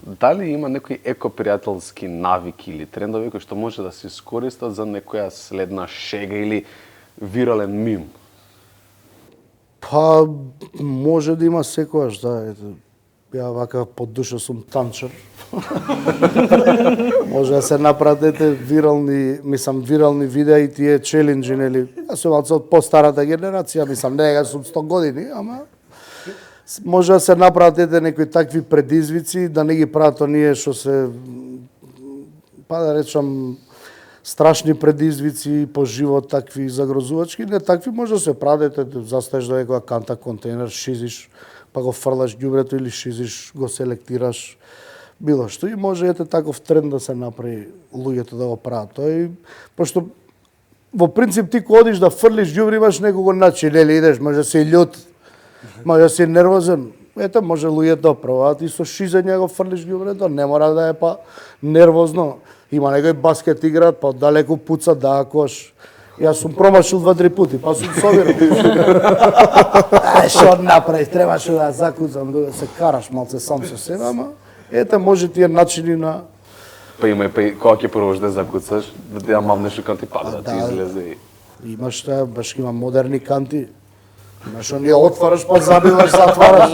дали има некои екопријателски навики или трендови кои што може да се искористат за некоја следна шега или вирален мим? Па, може да има секојаш, да, ето. Ја вака под душа сум танчар. Може да се направат вирални видеа и тие челенџи, нели? Јас сум малку од постарата генерација, не сум 100 години, ама може да се направат некои такви предизвици, да не ги прават оние што се, па да речам, страшни предизвици по живот, такви загрозувачки, не такви може да се прават, застаеш до некоја канта контейнер, шизиш, па го фрлаш ѓубрето или шизиш, го селектираш, било што. И може таков тренд да се направи, луѓето да го прават. Тој, пошто во принцип ти кога одиш да фрлиш ѓубре имаш некого начин, нели идеш, може да си љут, може да си нервозен. Може луѓето да пробаат и со шизење го фрлиш ѓубрето, не мора да е па нервозно. Има некои баскет играат, па далеко пуцат да кош. Јас сум промашил 2-3 пути, па сум собирал. Што направиш, требаше да закуцам, да се караш малце сам со себе, ама може тие начини на... Па има и кога ќе пробаш да закуцаш, да ја мавнеш у канти, пак да ти излезе и... Имаш таа, баш има модерни канти. Имаш оние отвараш, па забиваш, затвараш.